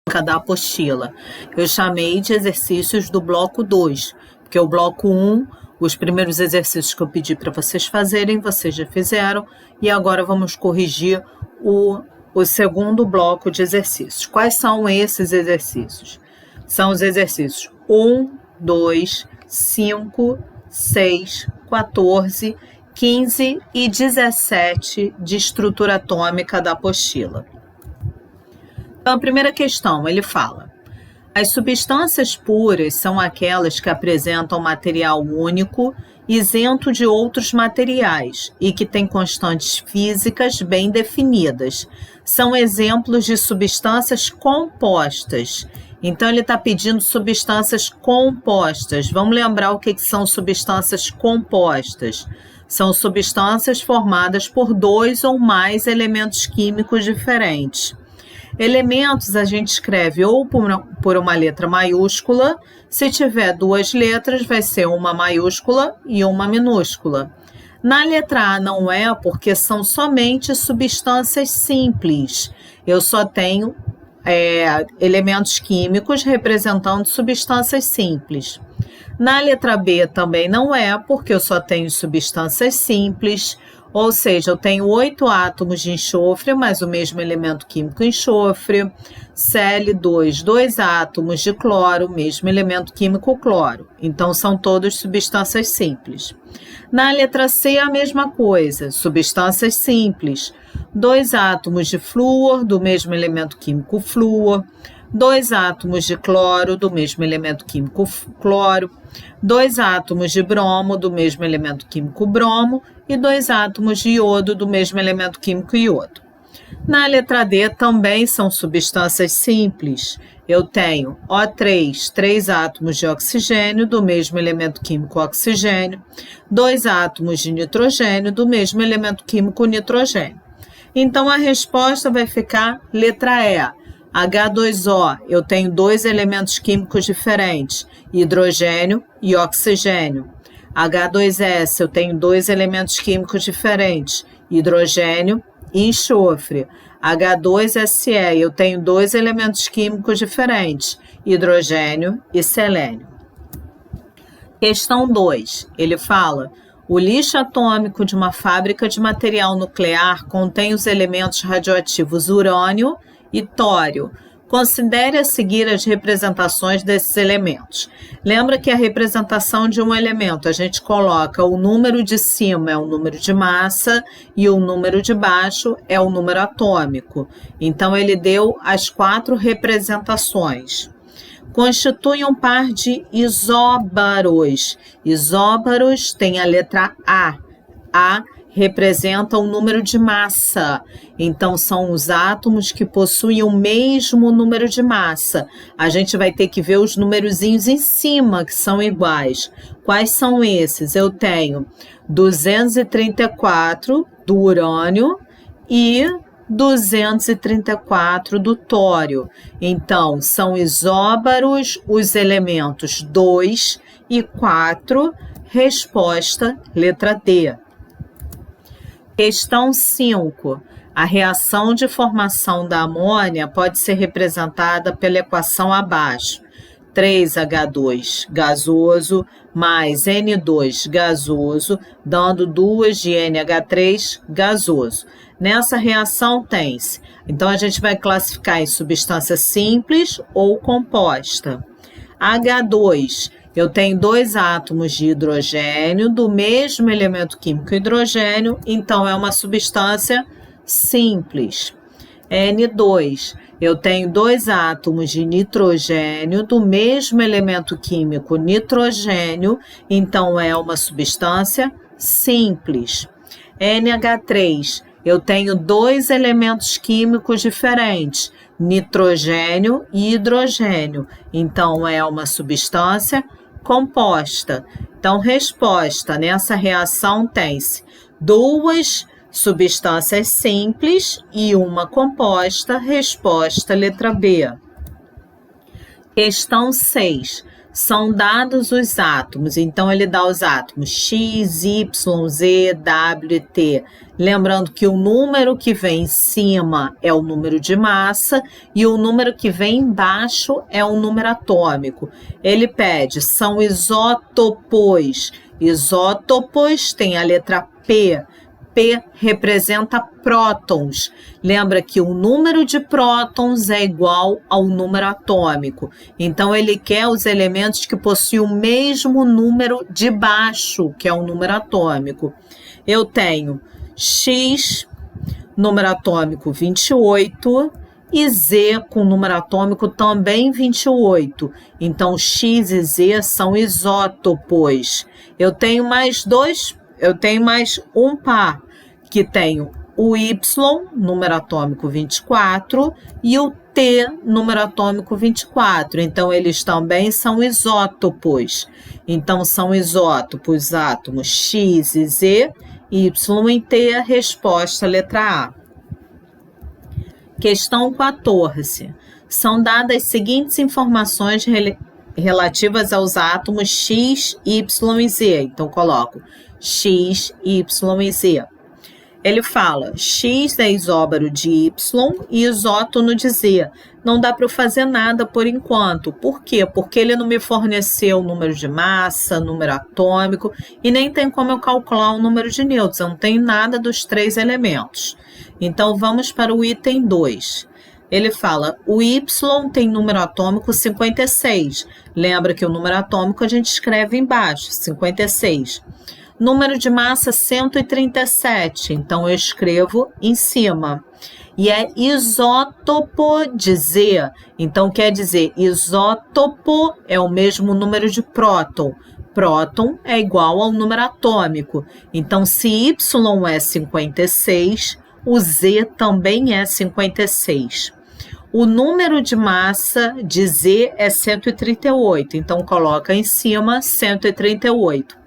da apostila. Eu chamei de exercícios do bloco 2, porque o bloco 1, os primeiros exercícios que eu pedi para vocês fazerem, vocês já fizeram, e agora vamos corrigir o segundo bloco de exercícios. Quais são esses exercícios? São os exercícios 1, 2, 5, 6, 14, 15 e 17 de estrutura atômica da apostila. Então, a primeira questão, ele fala: as substâncias puras são aquelas que apresentam material único, isento de outros materiais e que têm constantes físicas bem definidas. São exemplos de substâncias compostas. Então, ele está pedindo substâncias compostas. Vamos lembrar o que são substâncias compostas. São substâncias formadas por 2 ou mais elementos químicos diferentes. Elementos a gente escreve ou por uma letra maiúscula, se tiver 2 letras vai ser uma maiúscula e uma minúscula. Na letra A não é, porque são somente substâncias simples. Eu só tenho elementos químicos representando substâncias simples. Na letra B também não é, porque eu só tenho substâncias simples. Ou seja, eu tenho 8 átomos de enxofre, mais o mesmo elemento químico enxofre. Cl2, 2 átomos de cloro, mesmo elemento químico cloro. Então, são todas substâncias simples. Na letra C, a mesma coisa, substâncias simples. 2 átomos de flúor, do mesmo elemento químico flúor. 2 átomos de cloro, do mesmo elemento químico cloro. 2 átomos de bromo, do mesmo elemento químico bromo. E 2 átomos de iodo, do mesmo elemento químico iodo. Na letra D também são substâncias simples. Eu tenho O3, 3 átomos de oxigênio, do mesmo elemento químico oxigênio. 2 átomos de nitrogênio, do mesmo elemento químico nitrogênio. Então, a resposta vai ficar letra E. H2O, eu tenho 2 elementos químicos diferentes, hidrogênio e oxigênio. H2S, eu tenho 2 elementos químicos diferentes, hidrogênio e enxofre. H2SE, eu tenho 2 elementos químicos diferentes, hidrogênio e selênio. Questão 2, ele fala: o lixo atômico de uma fábrica de material nuclear contém os elementos radioativos urânio e tório. Considere a seguir as representações desses elementos. Lembra que a representação de um elemento, a gente coloca o número de cima é o número de massa e o número de baixo é o número atômico. Então, ele deu as 4 representações. Constitui um par de isóbaros. Isóbaros tem a letra A. A representa o número de massa. Então, são os átomos que possuem o mesmo número de massa. A gente vai ter que ver os numerozinhos em cima, que são iguais. Quais são esses? Eu tenho 234 do urânio e 234 do tório. Então, são isóbaros os elementos 2 e 4. Resposta, letra D. Questão 5. A reação de formação da amônia pode ser representada pela equação abaixo. 3H2 gasoso mais N2 gasoso, dando 2 de NH3 gasoso. Nessa reação tem-se. Então, a gente vai classificar em substância simples ou composta. H2. Eu tenho 2 átomos de hidrogênio do mesmo elemento químico hidrogênio, então é uma substância simples. N2, eu tenho 2 átomos de nitrogênio do mesmo elemento químico nitrogênio, então é uma substância simples. NH3, eu tenho 2 elementos químicos diferentes, nitrogênio e hidrogênio, então é uma substância composta. Então, resposta, nessa reação tem-se 2 substâncias simples e uma composta. Resposta, letra B. Questão 6. São dados os átomos, então ele dá os átomos X, Y, Z, W, T. Lembrando que o número que vem em cima é o número de massa e o número que vem embaixo é o número atômico. Ele pede, são isótopos. Isótopos tem a letra P. P representa prótons. Lembra que o número de prótons é igual ao número atômico. Então, ele quer os elementos que possuem o mesmo número de baixo, que é o número atômico. Eu tenho X, número atômico 28, e Z com número atômico também 28. Então, X e Z são isótopos. Eu tenho mais um par, que tenho o Y, número atômico 24, e o T, número atômico 24. Então, eles também são isótopos. Então, são isótopos átomos X e Z, Y e T, a resposta letra A. Questão 14. São dadas as seguintes informações relativas aos átomos X, Y e Z. Então, coloco X, Y e Z. Ele fala, X é isóbaro de Y e isótono de Z. Não dá para eu fazer nada por enquanto. Por quê? Porque ele não me forneceu o número de massa, número atômico, e nem tem como eu calcular o número de nêutrons. Eu não tenho nada dos 3 elementos. Então, vamos para o item 2. Ele fala, o Y tem número atômico 56. Lembra que o número atômico a gente escreve embaixo, 56. Número de massa 137, então eu escrevo em cima. E é isótopo de Z, então quer dizer, isótopo é o mesmo número de próton. Próton é igual ao número atômico. Então, se Y é 56, o Z também é 56. O número de massa de Z é 138, então coloca em cima 138.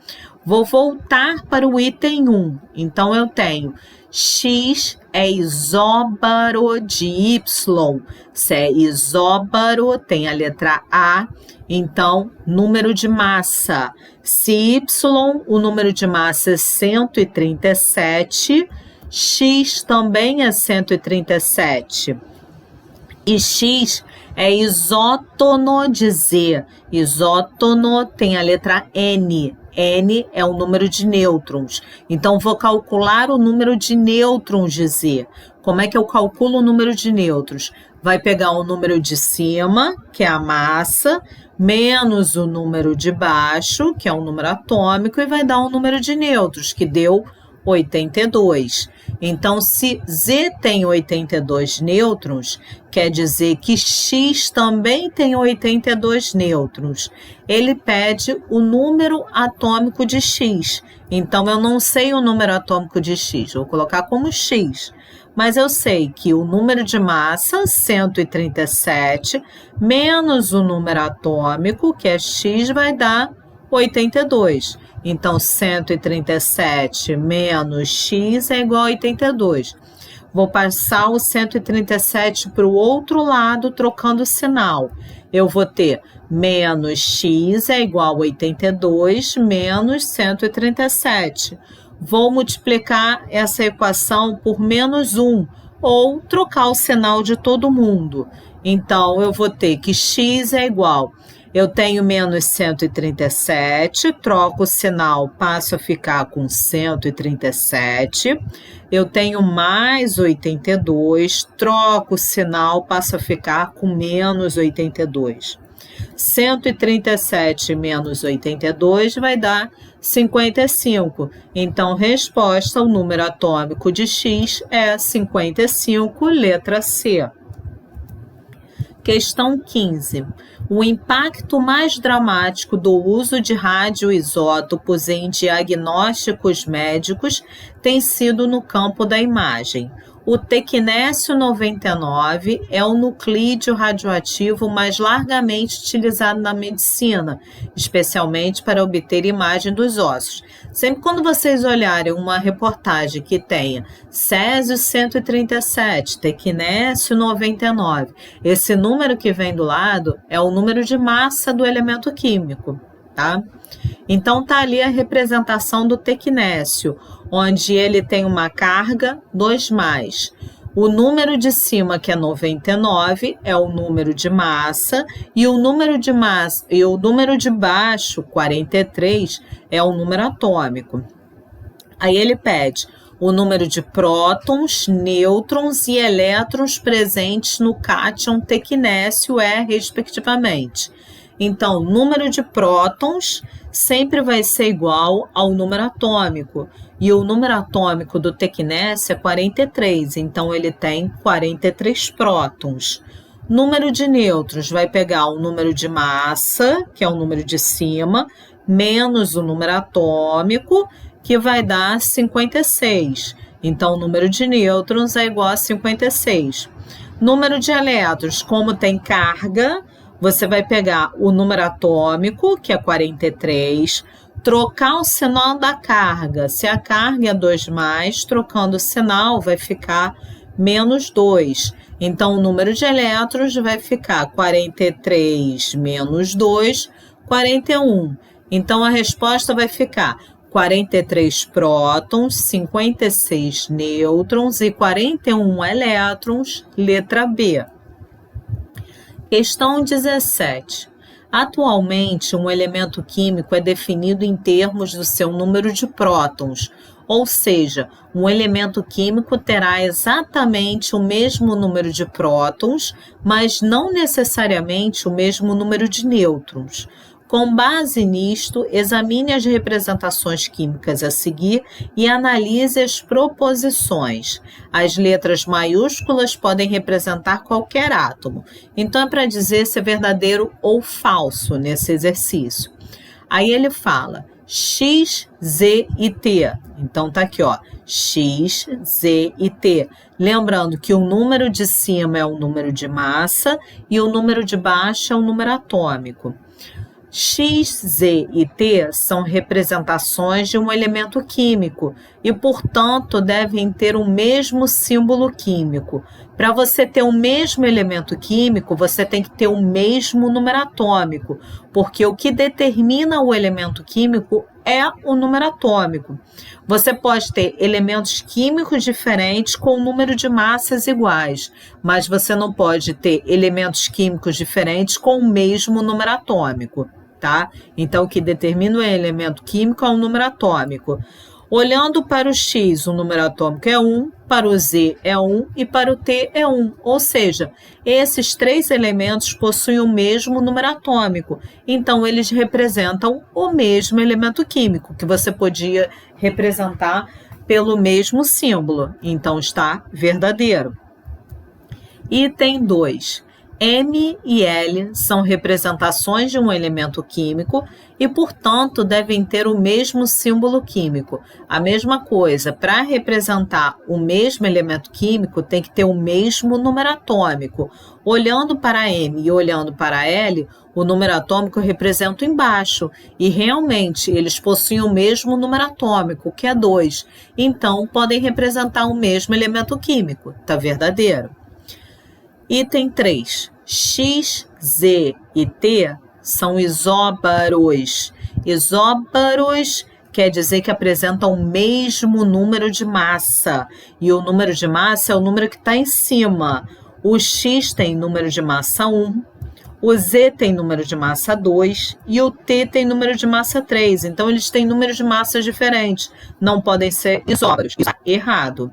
Vou voltar para o item 1. Então, eu tenho X é isóbaro de Y. Se é isóbaro, tem a letra A. Então, número de massa. Se Y, o número de massa é 137, X também é 137. E X é isótono de Z. Isótono tem a letra N. N é o número de nêutrons. Então, vou calcular o número de nêutrons de Z. Como é que eu calculo o número de nêutrons? Vai pegar o número de cima, que é a massa, menos o número de baixo, que é o número atômico, e vai dar um número de nêutrons, que deu 82. Então, se Z tem 82 nêutrons, quer dizer que X também tem 82 nêutrons. Ele pede o número atômico de X. Então, eu não sei o número atômico de X, vou colocar como X. Mas eu sei que o número de massa, 137, menos o número atômico, que é X, vai dar 82. Então, 137 menos X é igual a 82. Vou passar o 137 para o outro lado, trocando o sinal. Eu vou ter menos X é igual a 82 menos 137. Vou multiplicar essa equação por menos 1, ou trocar o sinal de todo mundo. Então, eu vou ter que X é igual... Eu tenho menos 137, troco o sinal, passo a ficar com 137. Eu tenho mais 82, troco o sinal, passo a ficar com menos 82. 137 menos 82 vai dar 55. Então, resposta, o número atômico de X é 55, letra C. Questão 15. O impacto mais dramático do uso de radioisótopos em diagnósticos médicos tem sido no campo da imagem. O tecnésio 99 é o nuclídeo radioativo mais largamente utilizado na medicina, especialmente para obter imagem dos ossos. Sempre quando vocês olharem uma reportagem que tenha césio 137, tecnésio 99, esse número que vem do lado é o número de massa do elemento químico, tá? Então tá ali a representação do tecnésio, onde ele tem uma carga 2+. O número de cima, que é 99, é o número de massa, e o número de baixo, 43, é o número atômico. Aí ele pede o número de prótons, nêutrons e elétrons presentes no cátion tecnésio, respectivamente. Então, o número de prótons sempre vai ser igual ao número atômico. E o número atômico do tecnésio é 43, então ele tem 43 prótons. Número de nêutrons vai pegar o número de massa, que é o número de cima, menos o número atômico, que vai dar 56. Então, o número de nêutrons é igual a 56. Número de elétrons, como tem carga, você vai pegar o número atômico, que é 43, trocar o sinal da carga. Se a carga é 2+, trocando o sinal vai ficar -2. Então, o número de elétrons vai ficar 43 menos 2, 41. Então, a resposta vai ficar 43 prótons, 56 nêutrons e 41 elétrons, letra B. Questão 17. Atualmente, um elemento químico é definido em termos do seu número de prótons, ou seja, um elemento químico terá exatamente o mesmo número de prótons, mas não necessariamente o mesmo número de nêutrons. Com base nisto, examine as representações químicas a seguir e analise as proposições. As letras maiúsculas podem representar qualquer átomo. Então, é para dizer se é verdadeiro ou falso nesse exercício. Aí ele fala X, Z e T. Então, tá aqui, ó, X, Z e T. Lembrando que o número de cima é o número de massa e o número de baixo é o número atômico. X, Z e T são representações de um elemento químico e, portanto, devem ter o mesmo símbolo químico. Para você ter o mesmo elemento químico, você tem que ter o mesmo número atômico, porque o que determina o elemento químico é o número atômico. Você pode ter elementos químicos diferentes com um número de massas iguais, mas você não pode ter elementos químicos diferentes com o mesmo número atômico. Tá? Então, o que determina o elemento químico é o número atômico. Olhando para o X, o número atômico é 1, para o Z é 1 e para o T é 1. Ou seja, esses três elementos possuem o mesmo número atômico. Então, eles representam o mesmo elemento químico, que você podia representar pelo mesmo símbolo. Então, está verdadeiro. Item 2. M e L são representações de um elemento químico e, portanto, devem ter o mesmo símbolo químico. A mesma coisa, para representar o mesmo elemento químico, tem que ter o mesmo número atômico. Olhando para M e olhando para L, o número atômico representa embaixo, e realmente eles possuem o mesmo número atômico, que é 2. Então, podem representar o mesmo elemento químico. Está verdadeiro. Item 3. X, Z e T são isóbaros. Isóbaros quer dizer que apresentam o mesmo número de massa. E o número de massa é o número que está em cima. O X tem número de massa 1, o Z tem número de massa 2 e o T tem número de massa 3. Então, eles têm números de massas diferentes. Não podem ser isóbaros. Isso é errado.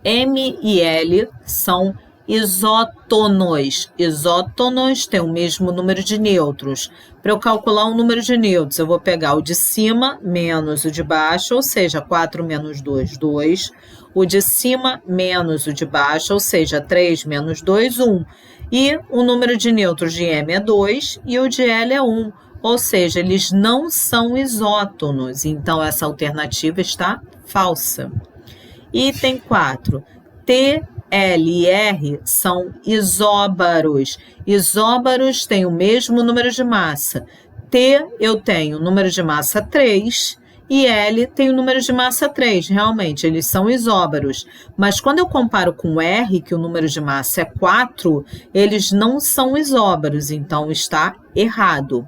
M e L são isótonos. Isótonos têm o mesmo número de nêutrons. Para eu calcular o número de nêutrons, eu vou pegar o de cima menos o de baixo, ou seja, 4 menos 2, 2. O de cima menos o de baixo, ou seja, 3 menos 2, 1. E o número de nêutrons de M é 2 e o de L é 1. Ou seja, eles não são isótonos. Então, essa alternativa está falsa. Item 4. T, L e R são isóbaros. Isóbaros têm o mesmo número de massa. T, eu tenho o número de massa 3 e L tem o número de massa 3. Realmente, eles são isóbaros. Mas quando eu comparo com R, que o número de massa é 4, eles não são isóbaros, então está errado.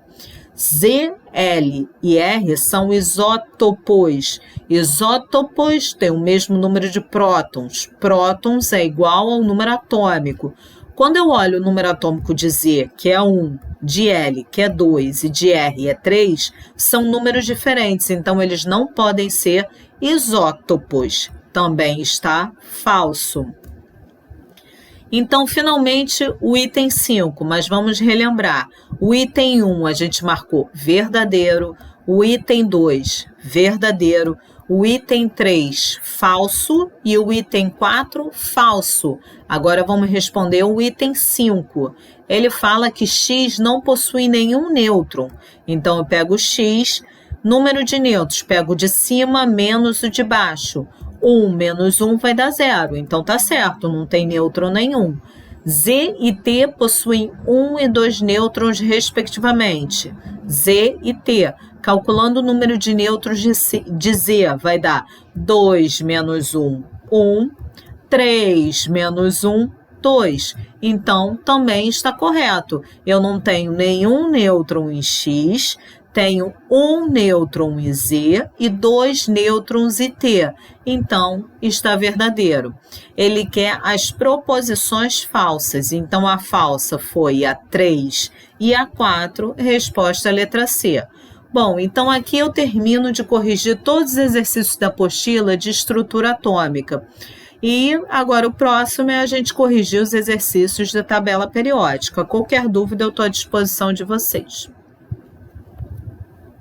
Z, L e R são isótopos. Isótopos têm o mesmo número de prótons. Prótons é igual ao número atômico. Quando eu olho o número atômico de Z, que é 1, de L, que é 2, e de R é 3, são números diferentes, então eles não podem ser isótopos. Também está falso. Então, finalmente, o item 5, mas vamos relembrar. O item 1 a gente marcou verdadeiro, o item 2, verdadeiro, o item 3, falso, e o item 4, falso. Agora vamos responder o item 5. Ele fala que X não possui nenhum nêutron. Então, eu pego X, número de nêutrons, pego o de cima menos o de baixo. 1 menos 1 vai dar 0, então tá certo, não tem nêutron nenhum. Z e T possuem 1 e 2 nêutrons respectivamente. Z e T. Calculando o número de nêutrons de Z, vai dar 2 menos 1, 1. 3 menos 1, 2. Então, também está correto. Eu não tenho nenhum nêutron em X, tenho um nêutron em Z e 2 nêutrons em T. Então, está verdadeiro. Ele quer as proposições falsas. Então, a falsa foi a 3 e a 4. Resposta a letra C. Bom, então aqui eu termino de corrigir todos os exercícios da apostila de estrutura atômica. E agora o próximo é a gente corrigir os exercícios da tabela periódica. Qualquer dúvida eu estou à disposição de vocês.